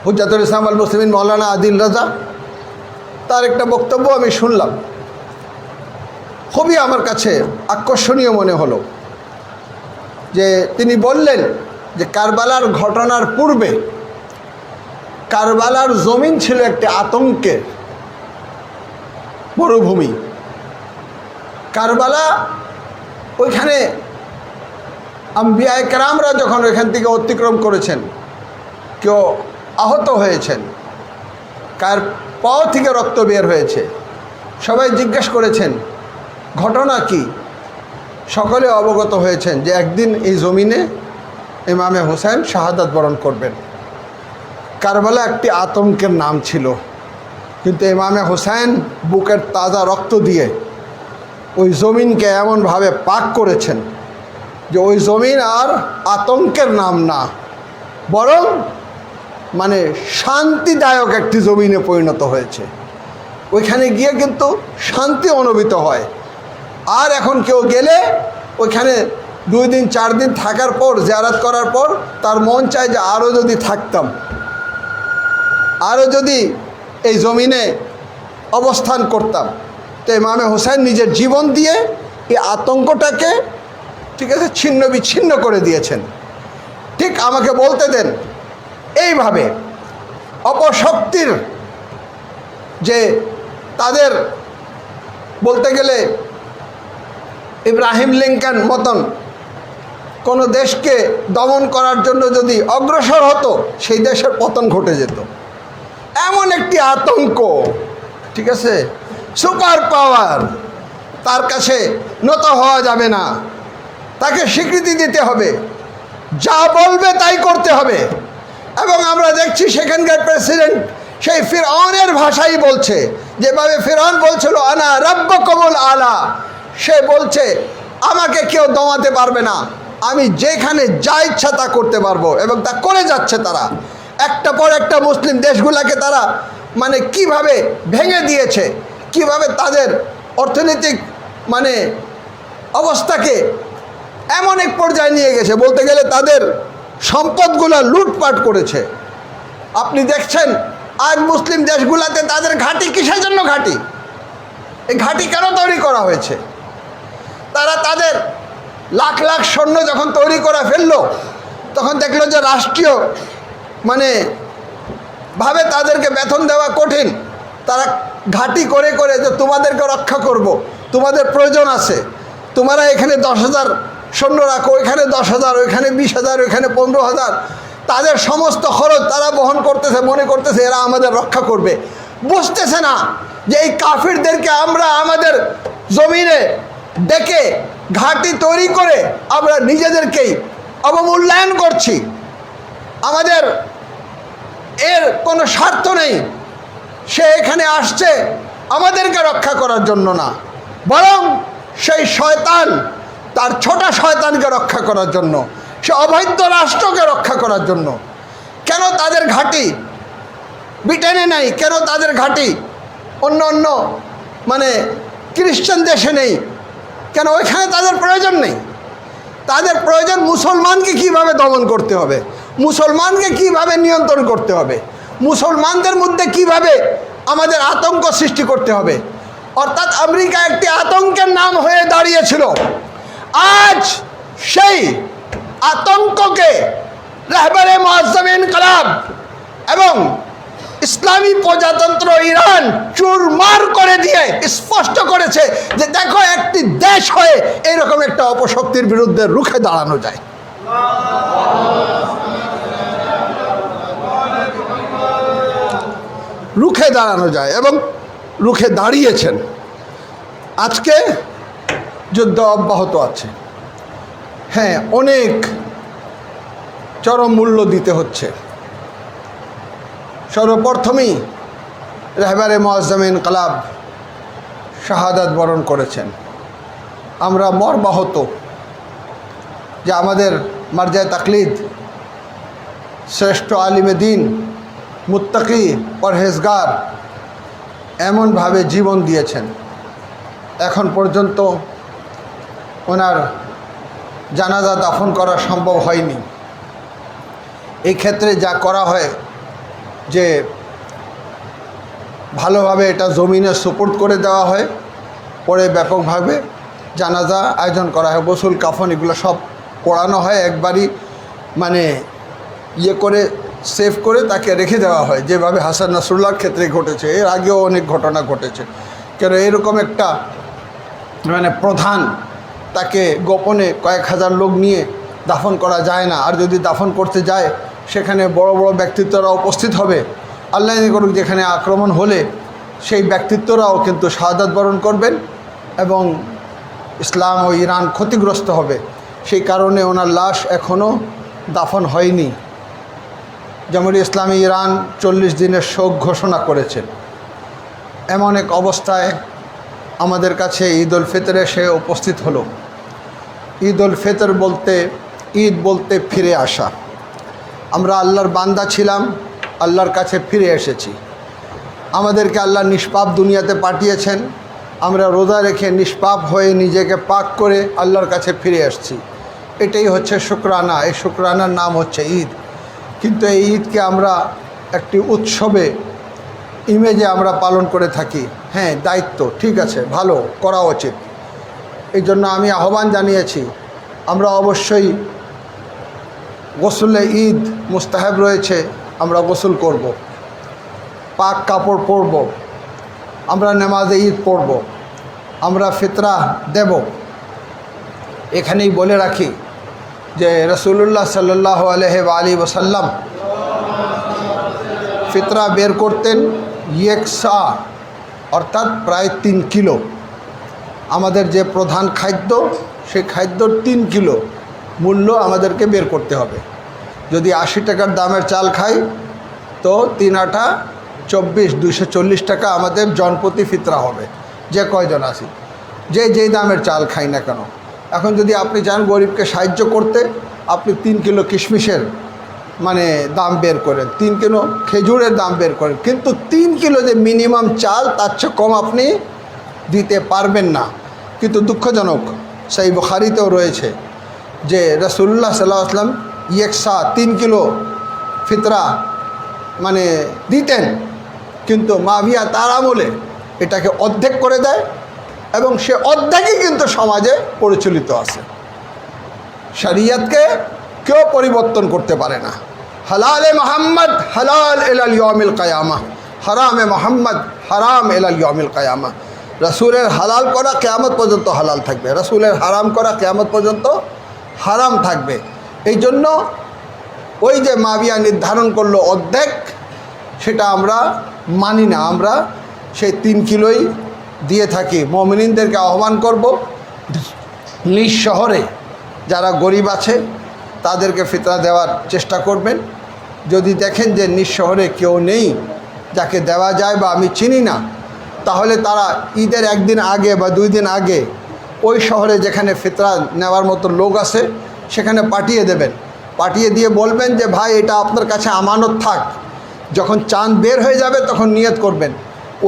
হুজ্জাতুল ইসলাম আল মুসলিমিন মৌলানা আদিল রাজা, তার একটা বক্তব্য আমি শুনলাম, খুবই আমার কাছে আকর্ষণীয় মনে হলো। যে তিনি বললেন যে কারবালার ঘটনার পূর্বে কারবালার জমিন ছিল একটি আতঙ্কের মরুভূমি। কারবালা, ওইখানে আম্বিয়ায়ে কেরামরা যখন ওইখান থেকে অতিক্রম করেছেন, কেউ আহত হয়েছেন, কার পাও থেকে রক্ত বের হয়েছে, সবাই জিজ্ঞেস করেছেন ঘটনা কি। সকলে অবগত হয়েছেন যে একদিন এই জমিনে ইমামে হোসেন শাহাদাত বরণ করবেন। কারবালা একটি আতঙ্কের নাম ছিল, কিন্তু ইমামে হোসেন বুকের তাজা রক্ত দিয়ে ওই জমিনকে এমনভাবে পাক করেছেন যে ওই জমিন আর আতঙ্কের নাম না, বরং মানে শান্তিদায়ক একটি জমিনে পরিণত হয়েছে। ওইখানে গিয়ে কিন্তু শান্তি অনুভূত হয়। আর এখন কেউ গেলে ওইখানে 2 দিন 4 দিন থাকার পর, জিয়ারত করার পর তার মন চায় যে আরও যদি থাকতাম, আরও যদি এই জমিনে অবস্থান করতাম। তো ইমামে হোসেন নিজের জীবন দিয়ে এই আতঙ্কটাকে, ঠিক আছে, ছিন্ন বিচ্ছিন্ন করে দিয়েছেন। ঠিক আমাকে বলতে দেন, এইভাবে অপশক্তির যে তাদের বলতে গেলে ইব্রাহিম লিঙ্কন মতন কোনো দেশকে দমন করার জন্য যদি অগ্রসর হতো, সেই দেশের পতন ঘটে যেত। এমন একটি আতঙ্ক, ঠিক আছে, সুপার পাওয়ার, তার কাছে নত হওয়া যাবে না, তাকে স্বীকৃতি দিতে হবে, যা বলবে তাই করতে হবে। এবং আমরা দেখছি সেখানকার প্রেসিডেন্ট সেই ফিরআউনের ভাষাই বলছে, যেভাবে ফিরআউন বলছিল আনা রাব্বুকুমুল আলা, সে বলছে আমাকে কেউ দমাতে পারবে না, আমি যেখানে যা ইচ্ছা তা করতে পারবো, এবং তা করে যাচ্ছে। তারা একটা পর একটা মুসলিম দেশগুলোকে তারা মানে কিভাবে ভেঙে দিয়েছে, কিভাবে তাদের অর্থনৈতিক মানে অবস্থাকে এমন এক পর্যায়ে নিয়ে গেছে, বলতে গেলে তাদের সম্পদগুলো লুটপাট করেছে। আপনি দেখছেন আজ মুসলিম দেশগুলোতে তাদের ঘাঁটি কিসের জন্য ঘাঁটি? এই ঘাঁটি কেন তৈরি করা হয়েছে? তারা তাদের লাখ লাখ সৈন্য যখন তৈরি করে ফেললো, তখন দেখলো যে রাষ্ট্রীয় ভাবে তাদেরকে বেতন দেওয়া কঠিন। তারা ঘাঁটি করে করে যে তোমাদেরকে রক্ষা করব, তোমাদের প্রয়োজন আছে, তোমরা এখানে 10,000 সৈন্য রাখো, ওইখানে 10,000, ওইখানে 20,000, ওইখানে 15,000, তাদের সমস্ত খরচ তারা বহন করতেছে, মনে করতেছে এরা আমাদের রক্ষা করবে। বুঝতেছে না যে এই কাফিরদেরকে আমরা আমাদের জমিনে ডেকে ঘাঁটি তৈরি করে আমরা নিজেদেরকেই অবমূল্যায়ন করছি। আমাদের এর কোনো স্বার্থ নেই। সে এখানে আসছে আমাদেরকে রক্ষা করার জন্য না, বরং সেই শয়তান তার ছোটা শয়তানকে রক্ষা করার জন্য, সে অবৈধ রাষ্ট্রকে রক্ষা করার জন্য। কেন তাদের ঘাঁটি ব্রিটেনে নেই? কেন তাদের ঘাঁটি অন্য অন্য খ্রিস্টান দেশে নেই? কেন ওইখানে তাদের প্রয়োজন নেই? তাদের প্রয়োজন মুসলমানকে কিভাবে দমন করতে হবে, মুসলমানকে কিভাবে নিয়ন্ত্রণ করতে হবে, মুসলমানদের মধ্যে কিভাবে আমাদের আতঙ্ক সৃষ্টি করতে হবে। অর্থাৎ আমেরিকা একটি আতঙ্কের নাম হয়ে দাঁড়িয়েছিল। আজ সেই আতঙ্ককে রাহবারে মুআজ্জম ইনকিলাব এবং ইসলামী প্রজাতন্ত্র ইরান চুরমার করে দিয়ে স্পষ্ট করেছে যে দেখো, একটি দেশ হয়ে এরকম একটা অপশক্তির বিরুদ্ধে রুখে দাঁড়ানো যায়। রুখে দাঁড়ানো যায় এবং রুখে দাঁড়িয়েছেন। আজকে যুদ্ধ অব্যাহত আছে। হ্যাঁ, অনেক চরম মূল্য দিতে হচ্ছে। সর্বপ্রথমেই রাহবারে মুআজ্জম ইনকিলাব শাহাদাত বরণ করেছেন। আমরা মর্মাহত যে আমাদের মারজায়ে তাকলিদ শ্রেষ্ঠ আলিমে দ্বীন, মুত্তাকি, পরহেজগার এমনভাবে জীবন দিয়েছেন। এখন পর্যন্ত ওনার জানাজা দাফন করা সম্ভব হয়নি। এই ক্ষেত্রে যা করা হয় যে ভালোভাবে এটা জমিনে সুপুর্দ করে দেওয়া হয়, পরে ব্যাপকভাবে জানাজা আয়োজন করা হয়, গোসল কাফন এগুলো সব পড়ানো হয়, একবারই ইয়ে করে সেভ করে তাকে রেখে দেওয়া হয়, যেভাবে হাসান নাসরুল্লাহর ক্ষেত্রে ঘটেছে। এর আগেও অনেক ঘটনা ঘটেছে। কেন এরকম একটা প্রধান, তাকে গোপনে কয়েক হাজার লোক নিয়ে দাফন করা যায় না। আর যদি দাফন করতে যায়, সেখানে বড় বড় ব্যক্তিত্বরা উপস্থিত হবে। আল্লাহ করুক, যেখানে আক্রমণ হলে সেই ব্যক্তিত্বরাও কিন্তু শাহাদাত বরণ করবেন এবং ইসলাম ও ইরান ক্ষতিগ্রস্ত হবে। সেই কারণে ওনার লাশ এখনও দাফন হয়নি। জামহুরিয়াত ইসলামী ইরান 40 দিনের শোক ঘোষণা করেছেন। এমন এক অবস্থায় আমাদের কাছে ঈদ উল ফিতর এসে উপস্থিত হলো। ঈদ উল ফিতর বলতে, ঈদ বলতে ফিরে আসা। আমরা আল্লাহর বান্দা ছিলাম, আল্লাহর কাছে ফিরে এসেছি। আমাদেরকে আল্লাহ নিষ্পাপ দুনিয়াতে পাঠিয়েছেন। আমরা রোজা রেখে নিষ্পাপ হয়ে নিজেকে পাক করে আল্লাহর কাছে ফিরে আসছি। এটাই হচ্ছে শুকরানা। এই শুকরানার নাম হচ্ছে ঈদ। কিন্তু এই ঈদকে আমরা একটি উৎসবে ইমেজে আমরা পালন করে থাকি। হ্যাঁ, দায়িত্ব, ঠিক আছে, ভালো করা উচিত। এই জন্য আমি আহ্বান জানিয়েছি, আমরা অবশ্যই গোসলে ঈদ মুস্তাহাব রয়েছে, আমরা গোসল করব, পাক কাপড় পরব, আমরা নামাজে ঈদ পড়ব, আমরা ফিতরা দেব। এখানেই বলে রাখি যে রাসূলুল্লাহ সাল্লাল্লাহু আলাইহি ওয়াসাল্লাম ফিতরা বের করতেন ইয়েকসা, অর্থাৎ প্রায় 3 কিলো। আমাদের যে প্রধান খাদ্য, সেই খাদ্যর 3 কিলো মূল্য আমাদেরকে বের করতে হবে। যদি 80 টাকার দামের চাল খাই, তো 3 আটা 24, 240 টাকা আমাদের জনপ্রতি ফিতরা হবে, যে কয়জন আছি, যেই দামের চাল খাই না কেন। এখন যদি আপনি চান গরিবকে সাহায্য করতে, আপনি 3 কিলো কিশমিশের দাম বের করেন, 3 কিলো খেজুরের দাম বের করেন, কিন্তু 3 কিলো যে মিনিমাম চাল, তার চেয়ে কম আপনি দিতে পারবেন না। কিন্তু দুঃখজনক, সেই বুখারীতেও রয়েছে যে রাসূলুল্লাহ সাল্লাল্লাহু আলাইহি ওয়াসাল্লাম ইয়েকসা 3 কিলো ফিতরা মানে দিতেন, কিন্তু মাবিয়া তার আমলে এটাকে অর্ধেক করে দেয় এবং সে অর্ধেকই কিন্তু সমাজে প্রচলিত আছে। শরিয়তকে কেউ পরিবর্তন করতে পারে না। হালালে মোহাম্মদ হালাল ইলাল ইয়াউমিল কিয়ামা, হারামে মোহাম্মদ হারাম ইলাল ইয়াউমিল কিয়ামা। রাসূলের হালাল করা কিয়ামত পর্যন্ত হালাল থাকবে, রাসূলের হারাম করা কিয়ামত পর্যন্ত হারাম থাকবে। এই জন্য ওই যে মাবিয়া নির্ধারণ করলো অর্ধেক, সেটা আমরা মানি না। আমরা সেই 3 কিলোই দিয়ে থাকি। মুমিনদেরকে আহ্বান করব, নিজ শহরে যারা গরিব আছে তাদেরকে ফিতরা দেওয়ার চেষ্টা করবেন। যদি দেখেন যে নিজ শহরে কেউ নেই যাকে দেওয়া যায় বা আমি চিনি না, তাহলে তারা ঈদের 1 দিন আগে বা 2 দিন আগে ওই শহরে যেখানে ফিতরা নেওয়ার মতো লোক আছে সেখানে পাঠিয়ে দেবেন। পাঠিয়ে দিয়ে বলবেন যে ভাই এটা আপনার কাছে আমানত থাক, যখন চাঁদ বের হয়ে যাবে তখন নিয়ত করবেন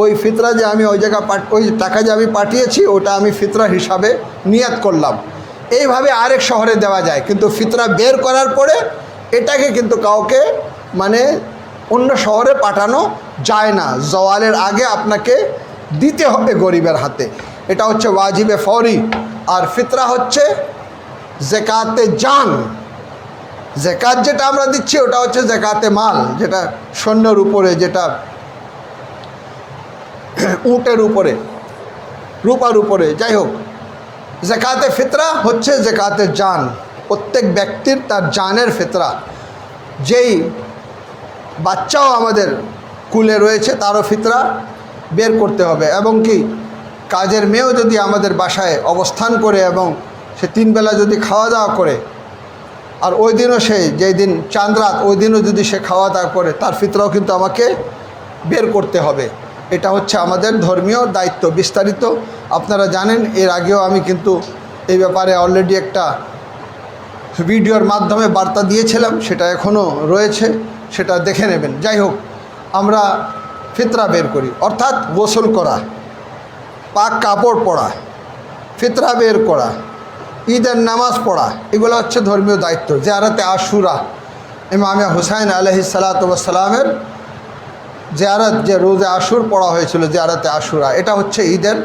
ওই ফিতরা যে আমি ওই জায়গা ওই টাকা যে আমি পাঠিয়েছি ওটা আমি ফিতরা হিসাবে নিয়ত করলাম। এইভাবে আরেক শহরে দেওয়া যায়, কিন্তু ফিতরা বের করার পরে এটাকে কিন্তু কাউকে মানে অন্য শহরে পাঠানো যায় না। জওয়ালের আগে আপনাকে দিতে হবে গরিবের হাতে। এটা হচ্ছে ওয়াজিবে ফৌরি। আর ফিতরা হচ্ছে যাকাতে জান। যাকাত যেটা আমরা দিচ্ছি ওটা হচ্ছে যাকাতে মাল, যেটা সৈন্যর উপরে, যেটা উটের উপরে, রূপার উপরে, যাই হোক। যাকাতে ফিতরা হচ্ছে যাকাতে জান। প্রত্যেক ব্যক্তির তার জানের ফিতরা। যেই বাচ্চাও আমাদের কুলে রয়েছে তারও ফিতরা বের করতে হবে। এবং কি কাজের মেয়েও যদি আমাদের বাসায় অবস্থান করে এবং সে 3 বেলা যদি খাওয়া দাওয়া করে, আর ওই দিনও সে যেই দিন চাঁদ রাত ওই দিনও যদি সে খাওয়া দাওয়া করে, তার ফিতরাও কিন্তু আমাকে বের করতে হবে। এটা হচ্ছে আমাদের ধর্মীয় দায়িত্ব। বিস্তারিত আপনারা জানেন, এর আগেও আমি কিন্তু এই ব্যাপারে অলরেডি একটা ভিডিওর মাধ্যমে বার্তা দিয়েছিলাম, সেটা এখনও রয়েছে, সেটা দেখে নেবেন। যাই হোক, আমরা ফিতরা বের করি, অর্থাৎ গোসল করা, পাক কাপড় পরা, ফিতরা বের করা, ঈদের নামাজ পড়া, এগুলো হচ্ছে ধর্মীয় দায়িত্ব। জিয়ারতে আশুরা, ইমামে হুসাইন আলাইহিস সালাতু ওয়াস সালামের জিয়ারত, যে রোজে আশুর পড়া হয়েছিল, জিয়ারতে আশুরা, এটা হচ্ছে ঈদের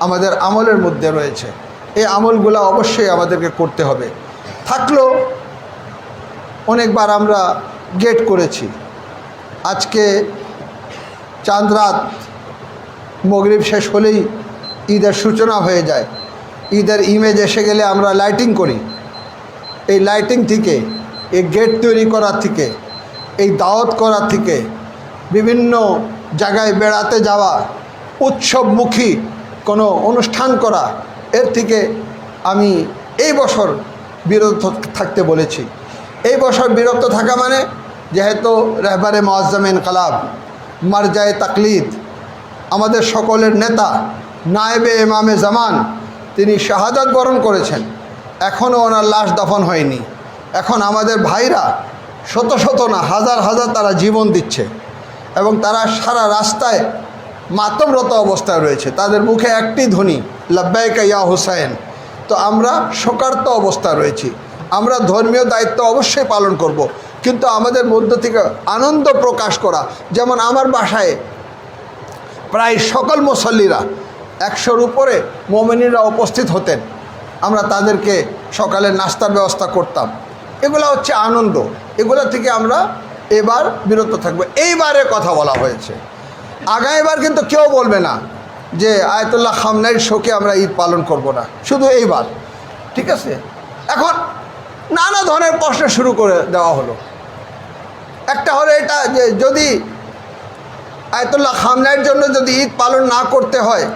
আমাদের আমলের মধ্যে রয়েছে। এই আমলগুলো অবশ্যই আমাদেরকে করতে হবে। থাকলো অনেকবার আমরা গেট করেছি। আজকে চাঁদ রাত মাগরিব শেষ হলেই ঈদের সূচনা হয়ে যায়। ঈদের ইমেজ এসে গেলে আমরা লাইটিং করি। এই লাইটিং থেকে, এই গেট তৈরি করার থেকে, এই দাওয়াত করার থেকে, বিভিন্ন জায়গায় বেড়াতে যাওয়া, উৎসবমুখী কোনো অনুষ্ঠান করা, এর থেকে আমি এই বছর বিরত থাকতে বলেছি। এই বছর বিরত থাকা মানে, যেহেতু রাহবারে মুআজ্জম ইনকিলাব মারজায়ে তাকলিদ, আমাদের সকলের নেতা, নায়েবে ইমামে জামান, তিনি শাহাদাত বরণ করেছেন। এখনও ওনার লাশ দাফন হয়নি। এখন আমাদের ভাইরা শত শত না হাজার হাজার তারা জীবন দিচ্ছে এবং তারা সারা রাস্তায় মাতমরত অবস্থায় রয়েছে। তাদের মুখে একটি ধ্বনি, লাব্বাইকা ইয়া হুসাইন। তো আমরা শোকার্ত অবস্থায় রয়েছি। আমরা ধর্মীয় দায়িত্ব অবশ্যই পালন করব, কিন্তু আমাদের মধ্য থেকে আনন্দ প্রকাশ করা, যেমন আমার বাসায় প্রায় সকল মুসল্লিরা 100-র উপরে মুমিনরা উপস্থিত হতেন। আমরা তাদেরকে সকালে নাস্তার ব্যবস্থা করতাম। এগুলো হচ্ছে আনন্দ। এগুলো থেকে আমরা এবার বিরত থাকবো। এইবারে কথা বলা হয়েছে, আগামীবার কিন্তু কেউ বলবে না যে আয়াতুল্লাহ খামনাইর শোকে আমরা ঈদ পালন করব না, শুধু এইবার। ঠিক আছে? এখন নানা ধরনের প্রশ্ন শুরু করে দেওয়া হলো। একটা হলো এটা যে যদি আয়াতুল্লাহ খামনাইর জন্য যদি ঈদ পালন না করতে হয়,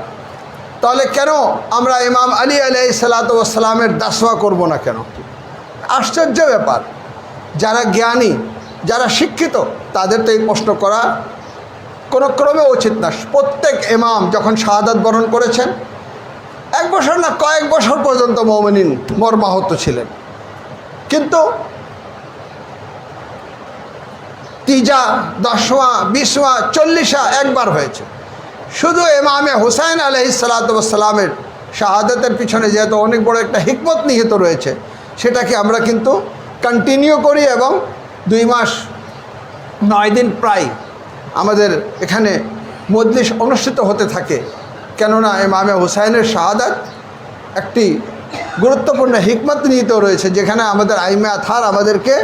তাহলে কেন আমরা ইমাম আলী আলাইহিস সালাতু ওয়াস সালামের দাসওয়া করব না কেন? আশ্চর্য ব্যাপার। যারা জ্ঞানী, যারা শিক্ষিত, তাদের তো এই প্রশ্ন করা কোনো ক্রমে উচিত না। প্রত্যেক ইমাম যখন শাহাদাত বরণ করেছেন, 1 বছর না কয়েক বছর পর্যন্ত মুমিনিন মর্মাহত ছিলেন, কিন্তু 3 10 20 40 একবার হয়েছে। শুধু ইমামে হুসাইন আলাইহিস সালাতু ওয়াস সালামের শাহাদাতের পিছনে যেহেতু অনেক বড় একটা হিকমত নিহিত রয়েছে, সেটাকে আমরা কিন্তু কন্টিনিউ করি এবং 2 মাস 9 দিন প্রায় আমাদের এখানে মজলিস অনুষ্ঠিত হতে থাকে, কেননা ইমামে হুসাইনের শাহাদাত একটি গুরুত্বপূর্ণ হিকমত নিহিত রয়েছে, যেখানে আমাদের আইমে আথার আমাদেরকে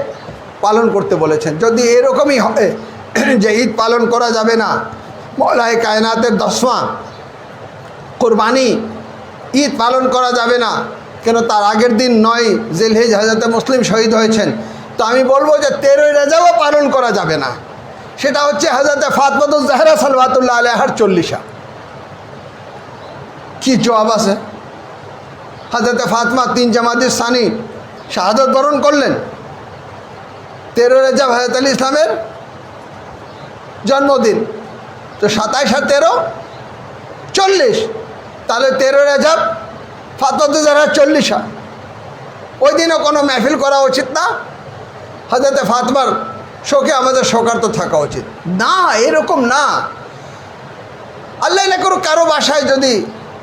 পালন করতে বলেছেন। যদি এরকমই হয় যে ঈদ পালন করা যাবে না, মওলায়ে কায়নাতের 10ওয়াঁ কুরবানি ঈদ পালন করা যাবে না, কেন তার আগের দিন 9 জিলহিজ হযরতে মুসলিম শহীদ হয়েছেন, তো আমি বলবো যে 13 রজবও পালন করা যাবে না। সেটা হচ্ছে হযরতে ফাতেমাতুজ জাহরা সালাওয়াতুল্লাহ আলাইহার 40। কি জবাব আছে? হযরতে ফাতেমা 3 জামাদিস সানি শাহাদত বরণ করলেন, 13 রজব হযরত আলী ইসলামের জন্মদিন, তো 27 আর 13 40, তাহলে 13 রজব ফাতেমাতুজ জাহরা 40। ওই দিনও কোনো মেহফিল করা উচিত না? হযরতে ফাতেমার শোকে আমাদের শোকার্ত থাকা উচিত না? এরকম না। আল্লাহ না করুক কারো বাসায় যদি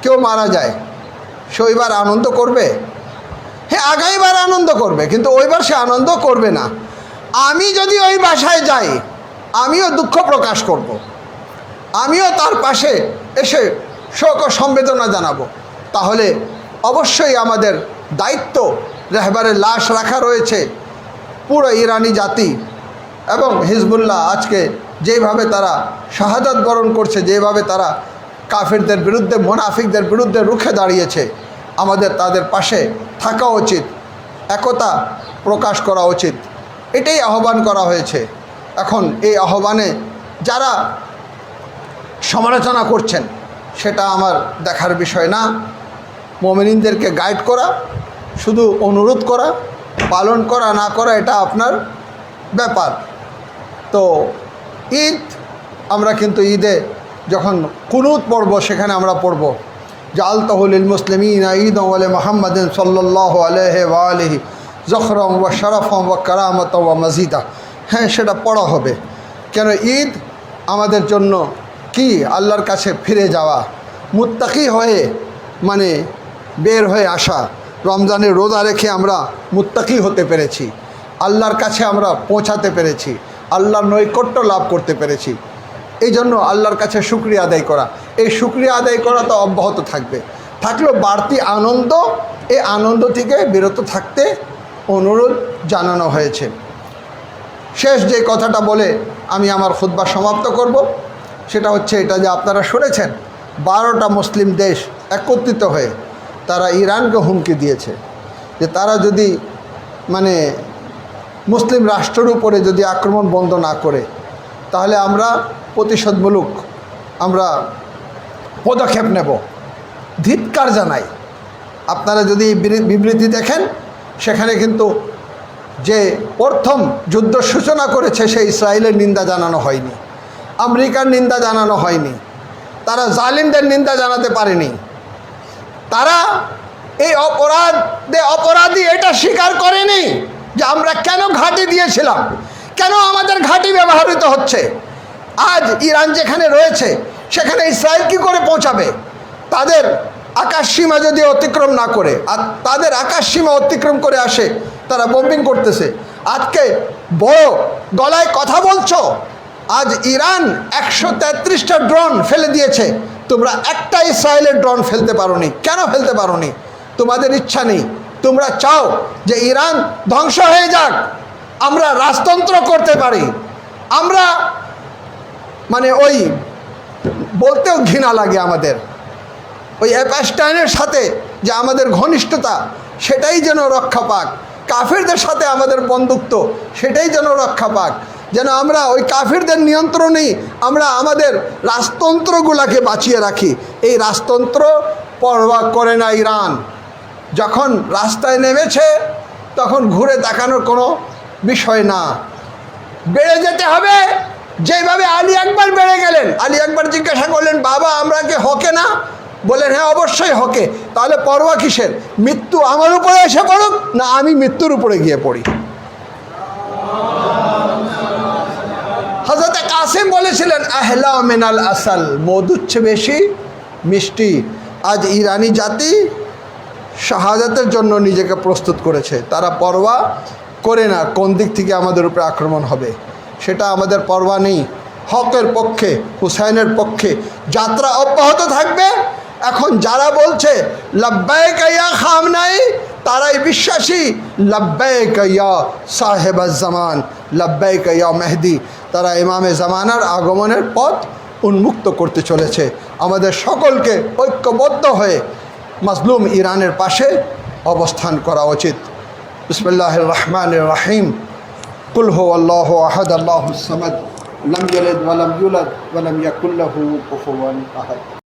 কেউ মারা যায়, সে ওইবার আনন্দ করবে? হ্যাঁ, আগামীবার আনন্দ করবে, কিন্তু ওইবার সে আনন্দ করবে না। আমি যদি ওই বাসায় যাই, আমিও দুঃখ প্রকাশ করব, আমিও তার পাশে এসে শোক ও সম্বেদনা জানাবো। তাহলে অবশ্যই আমাদের দায়িত্ব, রেহবারের লাশ রাখা রয়েছে। পুরো ইরানি জাতি এবং হিজবুল্লাহ আজকে যেভাবে তারা শাহাদাত বরণ করছে, যেভাবে তারা কাফিরদের বিরুদ্ধে, মুনাফিকদের বিরুদ্ধে রুখে দাঁড়িয়েছে, আমাদের তাদের পাশে থাকা উচিত, একতা প্রকাশ করা উচিত। এটাই আহ্বান করা হয়েছে। এখন এই আহ্বানে যারা সমালোচনা করছেন, সেটা আমার দেখার বিষয় না। মুমিনদেরকে গাইড করা, শুধু অনুরোধ করা, পালন করা না করা এটা আপনার ব্যাপার। তো ঈদ, আমরা কিন্তু ঈদে যখন কুনুত পড়ব, সেখানে আমরা পড়ব জাআলতাহু লিল মুসলিমিনা ঈদান ওয়া লিমুহাম্মাদিন সাল্লাল্লাহু আলাইহি ওয়া আলিহি যখরাম ওয়া শারাফাম ওয়া কারামাতাম ওয়া মাজিদা। হ্যাঁ, সেটা পড়া হবে। কেন? ঈদ আমাদের জন্য কি? আল্লাহর কাছে ফিরে যাওয়া, মুত্তাকি হয়ে মানে বের হয়ে আসা। রমজানের রোজা রেখে আমরা মুত্তাকি হতে পেরেছি, আল্লাহর কাছে আমরা পৌঁছাতে পেরেছি, আল্লাহর নৈকট্য লাভ করতে পেরেছি। এই জন্য আল্লাহর কাছে শুকরিয়া আদায় করা, এই শুকরিয়া আদায় করা তো অব্যাহত থাকবে। থাকলেও বাড়তি আনন্দ, এই আনন্দ থেকে বিরত থাকতে অনুরোধ জানানো হয়েছে। শেষ যে কথাটা বলে আমি আমার খুতবা সমাপ্ত করব, সেটা হচ্ছে এটা যে আপনারা শুনেছেন 12টা মুসলিম দেশ একত্রিত হয়ে তারা ইরানকে হুমকি দিয়েছে যে তারা যদি মানে মুসলিম রাষ্ট্রের উপরে যদি আক্রমণ বন্ধ না করে, তাহলে আমরা প্রতিশোধমূলক আমরা পদক্ষেপ নেব। ধিক্কার জানাই। আপনারা যদি বিবৃতি দেখেন, সেখানে কিন্তু যে প্রথম যুদ্ধ সূচনা করেছে সে ইসরায়েলের নিন্দা জানানো হয়নি, আমেরিকার নিন্দা জানানো হয়নি, তারা জালিমদের নিন্দা জানাতে পারেনি। তারা এই অপরাধী এটা স্বীকার করেনি যে আমরা কেন ঘাঁটি দিয়েছিলাম, কেন আমাদের ঘাঁটি ব্যবহৃত হচ্ছে। আজ ইরান যেখানে রয়েছে সেখানে ইসরায়েল কি করে পৌঁছাবে? তাদের আকাশ সীমা যদি অতিক্রম না করে, আর তাদের আকাশ সীমা অতিক্রম করে আসে, তারা বোম্বিং করতেছে। আজকে বড় গলায় কথা বলছো, আজ ইরান 133টা ড্রোন ফেলে দিয়েছে, তোমরা একটা ইসরায়েলের ড্রোন ফেলতে পারোনি। কেন ফেলতে পারোনি? তোমাদের ইচ্ছা নেই। তোমরা চাও যে ইরান ধ্বংস হয়ে যাক, আমরা রাজতন্ত্র করতে পারি। আমরা মানে ওই বলতেও ঘৃণা লাগে আমাদের, ওই অ্যাপাস্টাইনের সাথে যে আমাদের ঘনিষ্ঠতা, সেটাই যেন রক্ষা পাক। কাফিরদের সাথে আমাদের বন্ধুত্ব, সেটাই যেন রক্ষা পাক। যেন আমরা ওই কাফিরদের নিয়ন্ত্রণেই আমরা আমাদের রাজতন্ত্রগুলোকে বাঁচিয়ে রাখি। এই রাজতন্ত্র পরোয়া করে না ইরান। যখন রাস্তায় নেমেছে তখন ঘুরে তাকানোর কোনো বিষয় না। বেড়ে যেতে হবে। যেভাবে আলী আকবর বেড়ে গেলেন, আলী আকবর জিজ্ঞাসা করলেন, বাবা আমরা কি হকে না? বলেন হ্যাঁ অবশ্যই হকে। তাহলে পরোয়া কিসের? মৃত্যু আমার উপরে এসে পড়ুক না আমি মৃত্যুর উপরে গিয়ে পড়ি। হযরত কাসিম বলেছিলেন আহলা মিনাল আসাল, মধুর চেয়ে বেশি মিষ্টি। আজ ইরানি জাতি শাহাদাতের জন্য নিজেকে প্রস্তুত করেছে। তারা পরোয়া করে না কোন দিক থেকে আমাদের উপরে আক্রমণ হবে। সেটা আমাদের পরোয়া নেই। হকের পক্ষে, হুসাইনের পক্ষে যাত্রা অব্যাহত থাকবে। এখন যারা বলছে লব্বাইক ইয়া খামনাই, তারাই বিশ্বাসী লব্বাইক ইয়া সাহেব জামান, লব্বাইক ইয়া মেহদি। তারা ইমামে জামানার আগমনের পথ উন্মুক্ত করতে চলেছে। আমাদের সকলকে ঐক্যবদ্ধ হয়ে মাজলুম ইরানের পাশে অবস্থান করা উচিত। বিসমিল্লাহির রহমানির রহিম। কুল হুয়াল্লাহু আহাদ, আল্লাহুস সামাদ, লাম ইয়ালিদ ওয়া লাম ইউলাদ ওয়া লাম ইয়াকুল লাহু কুফুওয়ান আহাদ।